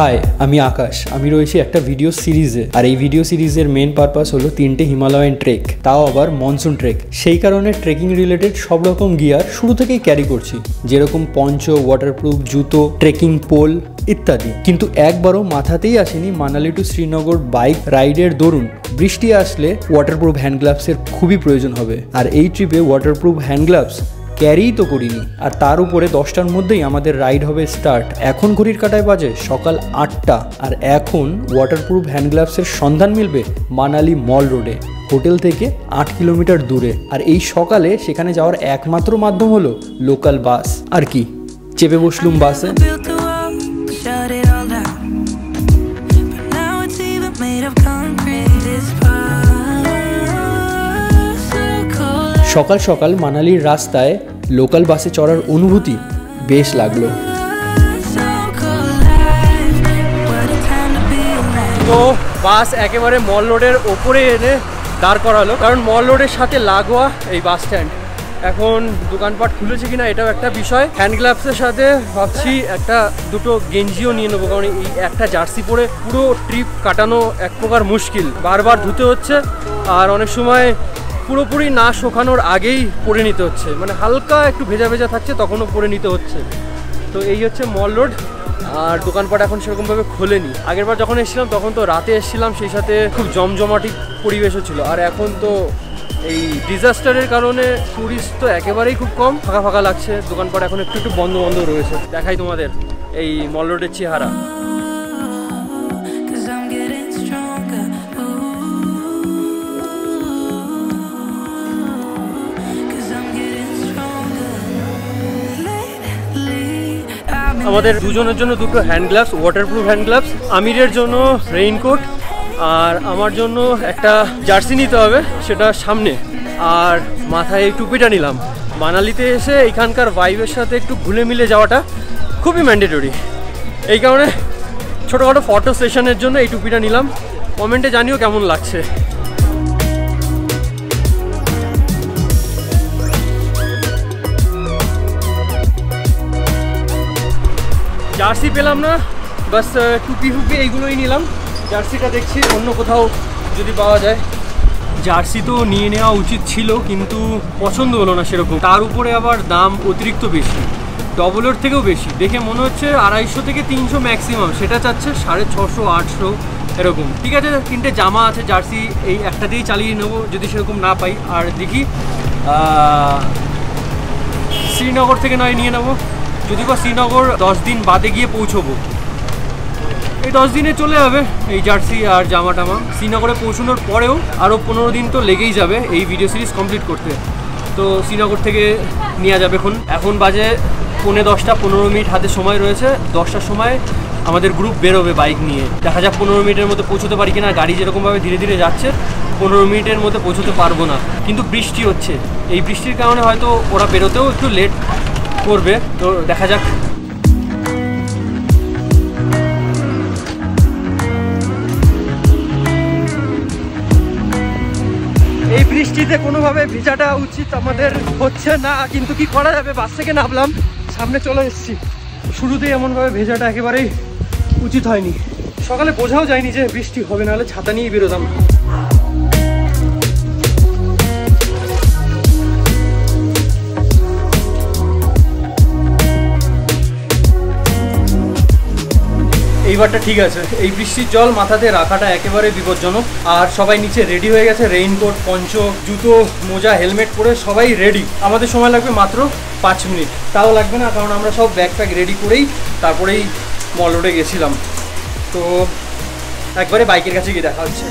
High, আমি আকাশ। আমি রয়েছি একটা ভিডিও সিরিজে, আর এই ভিডিও সিরিজের মেন পারপাস হলো 3টে হিমালয়ান ট্রেক, তাও আবার মনসুন ট্রেক। সেই কারণে ট্রেকিং রিলেটেড সব রকম গিয়ার শুরু থেকেই ক্যারি করছি, যেরকম পঞ্চ, ওয়াটারপ্রুফ জুতো, ট্রেকিং পোল ইত্যাদি। কিন্তু একবারও মাথাতেই আসেনি মানালি টু শ্রীনগর বাইক রাইডের দরুন বৃষ্টি আসলে ওয়াটারপ্রুফ হ্যান্ড গ্লাভসের খুবই প্রয়োজন হবে। আর এই ট্রিপে ওয়াটারপ্রুফ হ্যান্ড গ্লাভস ক্যারিই তো করিনি। আর তার উপরে 10টার মধ্যেই আমাদের রাইড হবে স্টার্ট। এখন ঘড়ির কাঁটায় বাজে সকাল 8টা, আর এখন ওয়াটারপ্রুফ হ্যান্ড গ্লাভসের সন্ধান মিলবে মানালি মল রোডে, হোটেল থেকে 8 কিলোমিটার দূরে। আর এই সকালে সেখানে যাওয়ার একমাত্র মাধ্যম হলো লোকাল বাস। আর কি, চেপে বসলুম বাসে। সকাল সকাল মানালির রাস্তায় লোকাল বাসে চড়ার অনুভূতি বেশ লাগলো। তো বাস একেবারে মল রোডের ওপরে এনে দাঁড় করালো, কারণ মল রোডের সাথে লাগোয়া এই বাস স্ট্যান্ড। এখন দোকানপাট খুলেছে কিনা এটাও একটা বিষয়। হ্যান্ড গ্লাভসের সাথে ভাবছি দুটো গেঞ্জিও নিয়ে নেবো, কারণ এই একটা জার্সি পরে পুরো ট্রিপ কাটানো এক প্রকার মুশকিল। বারবার ধুতে হচ্ছে, আর অনেক সময় পুরোপুরি না শুকানোর আগেই পরে নিতে হচ্ছে, মানে হালকা একটু ভেজা ভেজা থাকছে তখনও পরে নিতে হচ্ছে। তো এই হচ্ছে মল রোড। আর দোকানপাট এখন সেরকমভাবে খোলেনি। আগেরবার যখন এসেছিলাম তখন তো রাতে এসেছিলাম, সেই সাথে খুব জমজমাটি পরিবেশও ছিল। আর এখন তো এই ডিজাস্টারের কারণে টুরিস্ট তো একেবারেই খুব কম, ফাঁকা ফাঁকা লাগছে। দোকানপাট এখন একটু একটু বন্ধ বন্ধ রয়েছে। দেখাই তোমাদের এই মল রোডের চেহারা। আমাদের দুজনের জন্য দুটো hand gloves, waterproof hand gloves. আমিরের জন্য রেইনকোট, আর আমার জন্য একটা জার্সি নিতে হবে, সেটা সামনে। আর মাথায় এই টুপিটা নিলাম। মানালিতে এসে এখানকার ভাইবের সাথে একটু ঘুলে মিলে যাওয়াটা খুবই ম্যান্ডেটরি। এই কারণে ছোটোখাটো ফটো সেশনের জন্য এই টুপিটা নিলাম। কমেন্টে জানিও কেমন লাগছে। জার্সি পেলাম না, বাস টুপি ফুপি এইগুলোই নিলাম। জার্সিটা দেখছি অন্য কোথাও যদি পাওয়া যায়। জার্সি তো নিয়ে নেওয়া উচিত ছিল, কিন্তু পছন্দ হলো না সেরকম। তার উপরে আবার দাম অতিরিক্ত বেশি, ডবলের থেকেও বেশি। দেখে মনে হচ্ছে 250 থেকে 300 ম্যাক্সিমাম, সেটা চাচ্ছে 650, 800 এরকম। ঠিক আছে, 3টে জামা আছে, জার্সি এই একটা দিয়েই চালিয়ে নেবো যদি সেরকম না পাই। আর দেখি শ্রীনগর থেকে নয় নিয়ে নেবো, যদি বা শ্রীনগর 10 দিন বাদে গিয়ে পৌঁছবো। এই 10 দিনে চলে যাবে এই জার্সি আর জামা টামা। শ্রীনগরে পৌঁছানোর পরেও আরও 15 দিন তো লেগেই যাবে এই ভিডিও সিরিজ কমপ্লিট করতে। তো শ্রীনগর থেকে নেওয়া যাবে। এখন বাজে 10:45, 15 মিনিট হাতে সময় রয়েছে। 10টার সময় আমাদের গ্রুপ বেরোবে বাইক নিয়ে। দেখা যাক 15 মিনিটের মধ্যে পৌঁছতে পারি কিনা। গাড়ি যেরকমভাবে ধীরে ধীরে যাচ্ছে, 15 মিনিটের মধ্যে পৌঁছতে পারবো না। কিন্তু বৃষ্টি হচ্ছে, এই বৃষ্টির কারণে হয়তো ওরা বেরোতেও একটু লেট করবে। তো দেখা যাক। এই বৃষ্টিতে কোনোভাবে ভিজাটা উচিত আমাদের হচ্ছে না, কিন্তু কি করা যাবে। বাস থেকে নামলাম, সামনে চলে এসেছি। শুরুতেই এমনভাবে ভেজাটা একেবারেই উচিত হয়নি। সকালে বোঝাও যায়নি যে বৃষ্টি হবে, নাহলে ছাতা নিয়েই বেরোতাম। এইবারটা ঠিক আছে। এই বৃষ্টির জল মাথাতে রাখাটা একেবারে বিপজ্জনক। আর সবাই নিচে রেডি হয়ে গেছে, রেইনকোট, পঞ্চ, জুতো, মোজা, হেলমেট পরে সবাই রেডি। আমাদের সময় লাগবে মাত্র 5 মিনিট, তাও লাগবে না, কারণ আমরা সব ব্যাগ প্যাক রেডি করেই তারপরেই মল রোডে গেছিলাম। তো একবারে বাইকের কাছে গিয়ে দেখা হচ্ছে।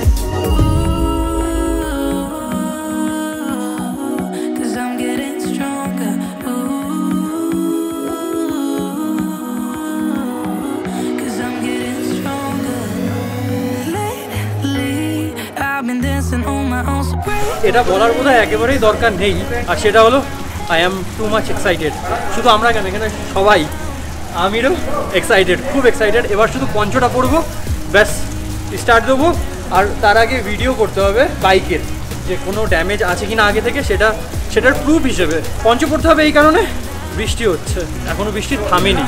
এটা বলার বোধহয় একেবারেই দরকার নেই, আর সেটা হলো I am too much excited. শুধু আমরা কেন, এখানে সবাই, আমিরও এক্সাইটেড, খুব এক্সাইটেড। এবার শুধু পঞ্চটা পরবো, ব্যাস স্টার্ট দেবো। আর তার আগে ভিডিও করতে হবে বাইকের, যে কোনো ড্যামেজ আছে কিনা আগে থেকে, সেটার প্রুফ হিসেবে পঞ্চ পড়তে হবে। এই কারণে বৃষ্টি হচ্ছে, এখনো বৃষ্টি থামেনি।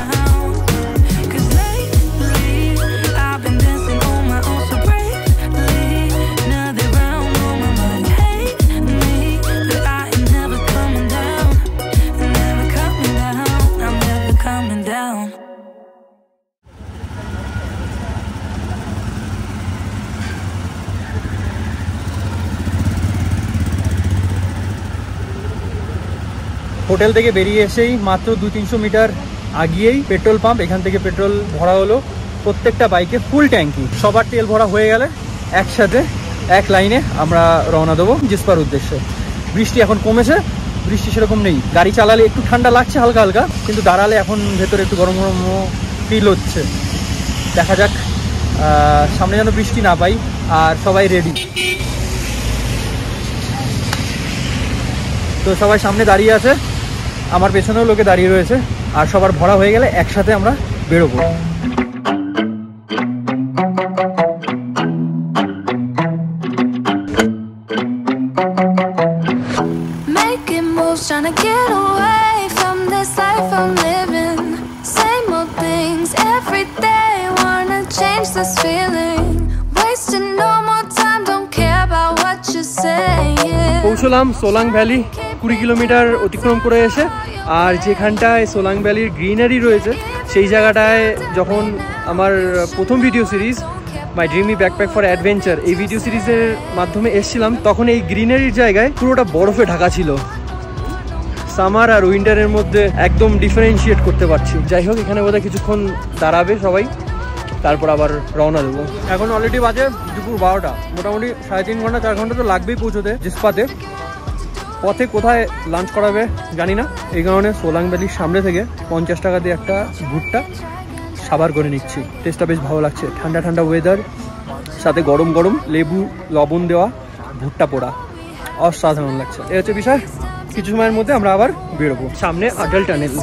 হোটেল থেকে বেরিয়ে এসেই মাত্র 200-300 মিটার আগিয়েই পেট্রোল পাম্প, এখান থেকে পেট্রোল ভরা হলো প্রত্যেকটা বাইকে ফুল ট্যাঙ্কি। সবার তেল ভরা হয়ে গেলে একসাথে এক লাইনে আমরা রওনা দেবো জিসপার উদ্দেশ্যে। বৃষ্টি এখন কমেছে, বৃষ্টি সেরকম নেই। গাড়ি চালালে একটু ঠান্ডা লাগছে হালকা হালকা, কিন্তু দাঁড়ালে এখন ভেতরে একটু গরম গরম ফিল হচ্ছে। দেখা যাক, সামনে যেন বৃষ্টি না পাই। আর সবাই রেডি, তো সবাই সামনে দাঁড়িয়ে আছে, আমার পেছনেও লোকে দাঁড়িয়ে রয়েছে। আর সবার ভরা হয়ে গেলে একসাথে আমরা বেরোবো। Trying to get away from this life I'm living. Same old things every day. Wanna change this feeling. Wasting no more time. Don't care about what you're saying. পৌঁছলাম সোলাং ভ্যালি 20 কিলোমিটার অতিক্রম করে এসে। আর যেখানটায় সোলাং ভ্যালির গ্রিনারি রয়েছে সেই জায়গাটায় যখন আমার প্রথম video series my dreamy backpack for adventure এই ভিডিও সিরিজের মাধ্যমে এসেছিলাম, তখন এই গ্রিনারির জায়গায় পুরোটা বরফে ঢাকা ছিল। সামার আর উইন্টারের মধ্যে একদম ডিফারেন্সিয়েট করতে পারছি। যাই হোক, এখানে বোধহয় কিছুক্ষণ দাঁড়াবে সবাই, তারপর আবার রওনা দেবো। এখন অলরেডি বাজে দুপুর 12টা, মোটামুটি 3.5 ঘন্টা 4 ঘন্টা তো লাগবেই পৌঁছতে জিসপাতে। পথে কোথায় লাঞ্চ করাবে জানি না, এই কারণে সোলাং ভ্যালির সামনে থেকে 50 টাকা দিয়ে একটা ভুট্টা সাবার করে নিচ্ছি। টেস্টটা বেশ ভালো লাগছে, ঠান্ডা ঠান্ডা ওয়েদার, সাথে গরম গরম লেবু লবণ দেওয়া ভুট্টা পোড়া, অসাধারণ লাগছে। এই হচ্ছে বিষয়। কিছু সময়ের মধ্যে আমরা আবার বেরোবো। সামনে আটাল টানেল।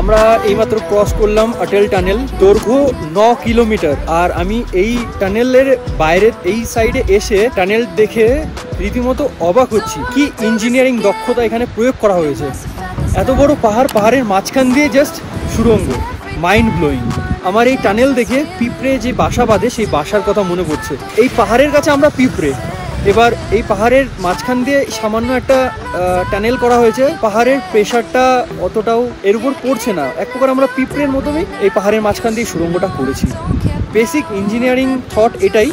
আমরা এইমাত্র ক্রস করলাম আটেল টানেল, দৈর্ঘ্য 9 কিলোমিটার। আর আমি এই টানেলের বাইরের এই সাইডে এসে টানেল দেখে রীতিমতো অবাক হচ্ছি, কি ইঞ্জিনিয়ারিং দক্ষতা এখানে প্রয়োগ করা হয়েছে। এত বড় পাহাড়, পাহাড়ের মাঝখান দিয়ে জাস্ট সুড়ঙ্গ, মাইন্ড ব্লোয়িং। আমার এই টানেল দেখে পিঁপড়ে যে বাসা বাঁধে সেই বাসার কথা মনে পড়ছে। এই পাহাড়ের কাছে আমরা পিঁপড়ে। এবার এই পাহাড়ের মাঝখান দিয়ে সামান্য একটা টানেল করা হয়েছে, পাহাড়ের প্রেশারটা অতটাও এর উপর পড়ছে না। এক প্রকার আমরা পিঁপড়ের মতনই এই পাহাড়ের মাঝখান দিয়ে সুড়ঙ্গটা করেছি। বেসিক ইঞ্জিনিয়ারিং থট এটাই,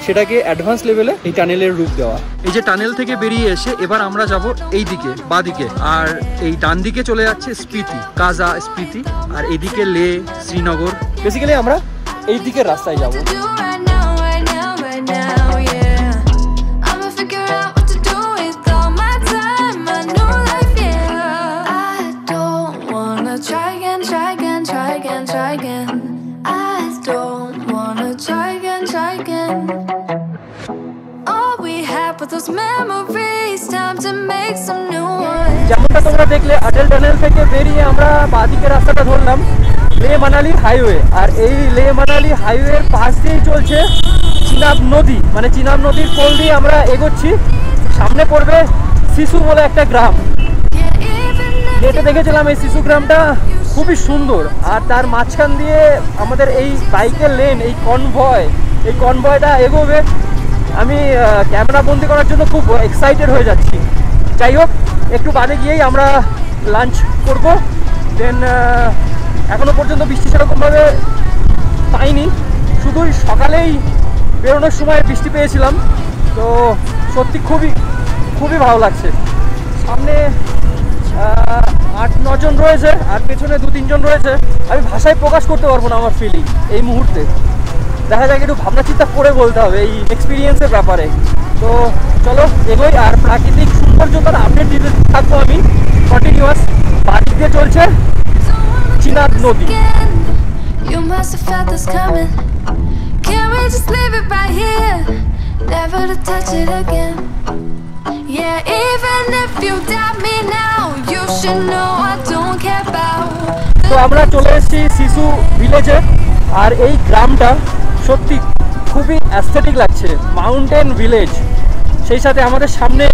সেটাকে অ্যাডভান্স লেভেলে এই টানেলের রূপ দেওয়া। এই যে টানেল থেকে বেরিয়ে এসে এবার আমরা যাব এই দিকে, বা দিকে। আর এই ডান দিকে চলে যাচ্ছে স্পিতি, কাজা স্পিতি, আর এইদিকে লে, শ্রীনগর। বেসিক্যালি আমরা এই দিকের রাস্তায় যাব। যেমনটা তোমরা দেখলে, আটেল টানেল থেকে বেরিয়ে আমরা বাঁদিকে রাস্তাটা ধরলাম, লে মানালি হাইওয়ে। আর এই লে মানালি হাইওয়ের পাশ দিয়েই চলছে চিনাব নদী, মানে চিনাব নদীর কোল দিয়ে আমরা এগোচ্ছি। সামনে পড়বে শিশু বলে একটা গ্রাম। যেটা দেখেছিলাম এই শিশু গ্রামটা খুবই সুন্দর। আর তার মাঝখান দিয়ে আমাদের এই বাইকের লেন, এই কনভয়টা এগোবে। আমি ক্যামেরা বন্দি করার জন্য খুব এক্সাইটেড হয়ে যাচ্ছি। যাই হোক, একটু বাদে গিয়েই আমরা লাঞ্চ করব। দেন এখনো পর্যন্ত বৃষ্টি সেরকমভাবে পাইনি, শুধু সকালেই বেরোনোর সময় বৃষ্টি পেয়েছিলাম। তো সত্যি খুবই ভালো লাগছে। সামনে 8-9 জন রয়েছে, আর পেছনে 2-3 জন রয়েছে। আমি ভাষায় প্রকাশ করতে পারবো না আমার ফিলিং এই মুহূর্তে। দেখা যাক, একটু ভাবনা চিন্তা করে বলতে হবে এই এক্সপিরিয়েন্সের ব্যাপারে। তো চলো এগোই, আর প্রাকৃতিক সৌন্দর্যতার আপডেট দিতে থাকবো আমি কন্টিনিউয়াস। বাড়ি দিয়ে চলছে চিনাব নদী। You must have felt this coming. Can we just leave it right here? never to touch it again. Yeah, even if you doubt me now, you should know I don't care about. তো আমরা চলে এসেছি শিশু ভিলেজে, আর এই গ্রামটা সত্যি খুবই aesthetic লাগছে, মাউন্টেন ভিলেজ। সেই সাথে আমাদের সামনে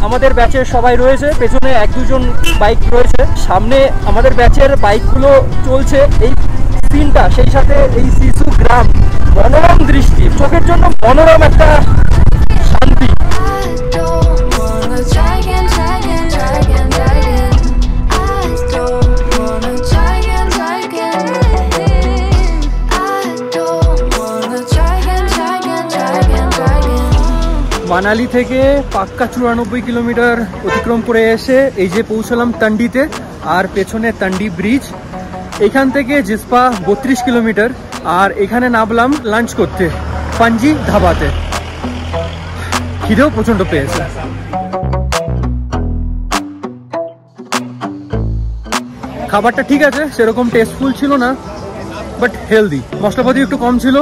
আমাদের ব্যাচের সবাই রয়েছে, পেছনে 1-2 বাইক রয়েছে, সামনে আমাদের ব্যাচের বাইকগুলো চলছে। এই সিনটা, সেই সাথে এই শিশু গ্রাম, মনোরম দৃষ্টি, চোখের জন্য মনোরম একটা শান্তি। মানালি থেকে পাক্কা 94 কিলোমিটার অতিক্রম করে এসে এই যে পৌঁছলাম তান্ডিতে, আর পেছনে তান্ডি ব্রিজ। এখান থেকে জিসপা 32 কিলোমিটার, আর এখানে নামলাম লাঞ্চ করতে পাঞ্জি ধাবাতে। খিদেও প্রচন্ড পেয়েছে। খাবারটা ঠিক আছে, সেরকম টেস্টফুল ছিল না, বাট হেলদি। মশলাপাতি একটু কম ছিল।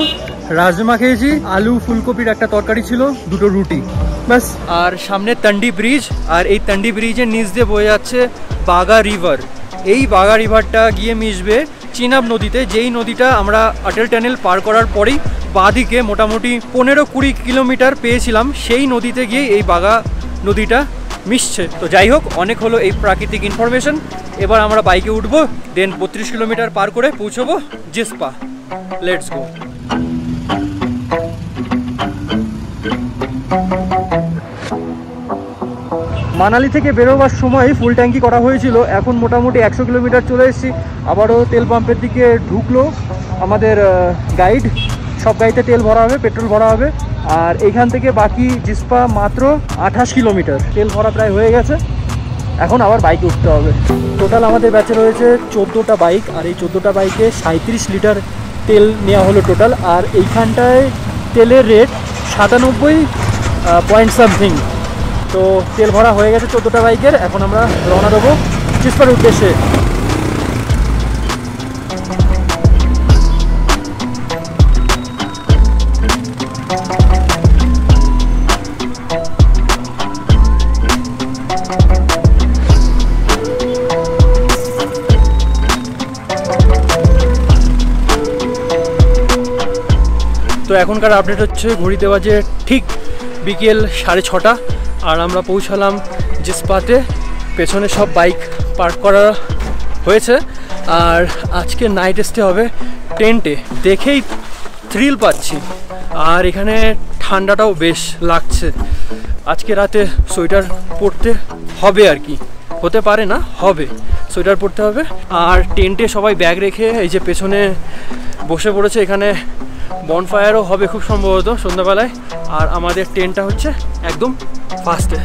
রাজমা খেয়েছি, আলু ফুলকপির একটা তরকারি ছিল, 2টো রুটি, ব্যাস। আর সামনে তান্ডি ব্রিজ, আর এই তান্ডি ব্রিজের নিচ দিয়ে বয়ে যাচ্ছে বাগা রিভার। এই বাগা রিভারটা গিয়ে মিশবে চিনাব নদীতে, যেই নদীটা আমরা অটল টানেল পার করার পরেই বাঁদিকে মোটামুটি 15-20 কিলোমিটার পেয়েছিলাম, সেই নদীতে গিয়ে এই বাগা নদীটা মিশছে। তো যাই হোক, অনেক হলো এই প্রাকৃতিক ইনফরমেশন। এবার আমরা বাইকে উঠবো, দেন 32 কিলোমিটার পার করে পৌঁছবো জিসপা। Let's go. মানালি থেকে বেরোবার সময় ফুল ট্যাঙ্কি করা হয়েছিল, এখন মোটামুটি 100 কিলোমিটার চলে এসেছি। আবারও তেল পাম্পের দিকে ঢুকলো আমাদের গাইড। সব গাড়িতে তেল ভরা হবে, পেট্রোল ভরা হবে। আর এইখান থেকে বাকি জিসপা মাত্র 28 কিলোমিটার। তেল ভরা প্রায় হয়ে গেছে, এখন আবার বাইকে উঠতে হবে। টোটাল আমাদের ব্যাচে রয়েছে 14টা বাইক, আর এই 14টা বাইকে 37 লিটার তেল নেওয়া হলো টোটাল। আর এইখানটায় তেলের রেট 97 পয়েন্ট সামথিং। তো তেল ভরা হয়ে গেছে 14টা বাইকের। এখন আমরা রওনা দেবো জিসপার উদ্দেশ্যে। তো এখনকার আপডেট হচ্ছে ঘড়িতে বাজে ঠিক বিকেল 6:30, আর আমরা পৌঁছালাম জিসপাতে। পেছনে সব বাইক পার্ক করা হয়েছে, আর আজকে নাইট স্টে হবে টেন্টে। দেখেই থ্রিল পাচ্ছি, আর এখানে ঠান্ডাটাও বেশ লাগছে। আজকে রাতে সোয়েটার পরতে হবে, আর কি হতে পারে না, হবে, সোয়েটার পরতে হবে। আর টেন্টে সবাই ব্যাগ রেখে এই যে পেছনে বসে পড়েছে। এখানে বনফায়ারও হবে খুব সম্ভবত সন্ধ্যাবেলায়। আর আমাদের টেন্টটা হচ্ছে একদম ফার্স্টে।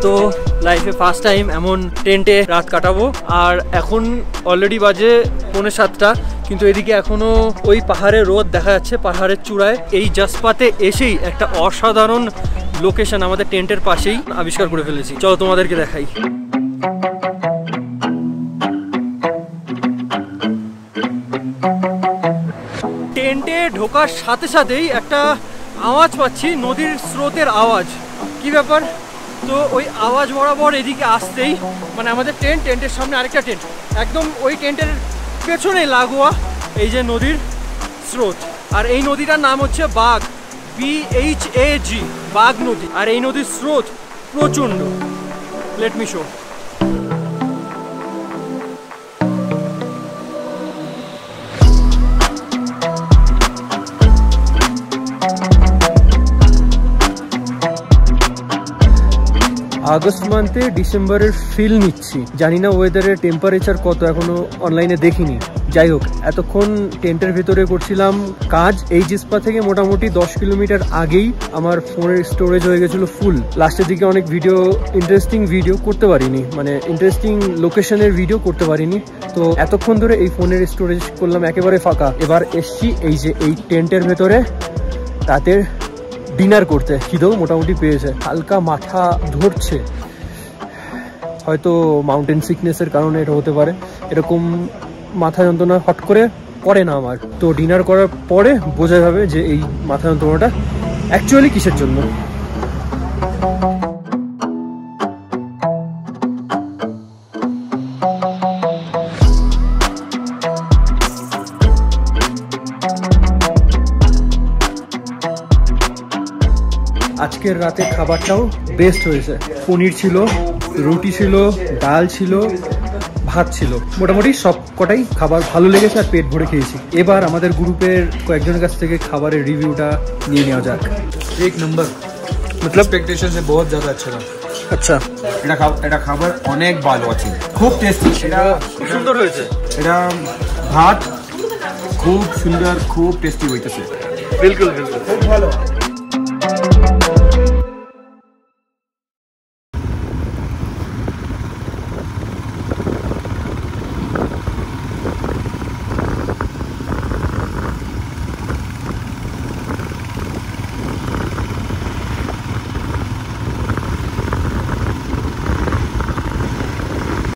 তো লাইফে ফার্স্ট টাইম এমন টেন্টে রাত কাটাবো। আর এখন অলরেডি বাজে 6:45, কিন্তু এদিকে এখনো ওই পাহাড়ের রোদ দেখা যাচ্ছে পাহাড়ের চূড়ায়। এই জাসপাতে এসেই একটা অসাধারণ লোকেশন আমাদের টেন্টের পাশেই আবিষ্কার করে ফেলেছি। চলো তোমাদেরকে দেখাই। টেন্টে ঢোকার সাথে সাথেই একটা আওয়াজ পাচ্ছি, নদীর স্রোতের আওয়াজ। কি ব্যাপার? তো ওই আওয়াজ বরাবর এদিকে আসতেই মানে আমাদের টেন্টের সামনে আরেকটা টেন্ট, একদম ওই টেন্টের পেছনে লাগোয়া এই যে নদীর স্রোত। আর এই নদীটার নাম হচ্ছে বাঘ, BHAG, বাঘ নদী। আর এই নদীর স্রোত প্রচণ্ড। Let me show. আগস্ট মান্থে ডিসেম্বরের ফিল নিচ্ছি। জানি না ওয়েদারের টেম্পারেচার কত, এখনো অনলাইনে দেখিনি। যাই হোক, এতক্ষণ টেন্টের ভেতরে করছিলাম কাজ। এই জিসপা থেকে মোটামুটি 10 কিলোমিটার আগেই আমার ফোনের স্টোরেজ হয়ে গেছিল ফুল। লাস্টের দিকে অনেক ইন্টারেস্টিং ভিডিও করতে পারিনি, মানে ইন্টারেস্টিং লোকেশনের ভিডিও করতে পারিনি। তো এতক্ষণ ধরে এই ফোনের স্টোরেজ করলাম একেবারে ফাঁকা। এবার এসছি এই যে এই টেন্টের ভেতরে রাতে ডিনার করতে। খিদেও মোটামুটি পেয়েছে, হালকা মাথা ধরছে, হয়তো মাউন্টেন সিকনেসের কারণে এটা হতে পারে। এরকম মাথা যন্ত্রণা হট করে করে না আমার। তো ডিনার করার পরে বোঝা যাবে যে এই মাথা যন্ত্রণাটা অ্যাকচুয়ালি কিসের জন্য। আজকের রাতে খাবারটাও বেস্ট হয়েছে। পনির ছিল, রুটি ছিল, ডাল ছিল, ভাত ছিল, মোটামুটি সব কটাই খাবার ভালো লেগেছে আর পেট ভরে খেয়েছি। এবার আমাদের গ্রুপের কয়েকজনের কাছ থেকে খাবারের রিভিউটা নিয়ে নেওয়া যাক। एक नंबर, मतलब एक्सपेक्टेशन से बहुत ज़्यादा अच्छा था। আচ্ছা, এটা খাবার অনেক ভালো আছে, খুব টেস্টি। এটা সুন্দর হয়েছে। এটা ভাত খুব সুন্দর, খুব টেস্টি হইতেছে। বিলকুল বিলকুল, খুব ভালো।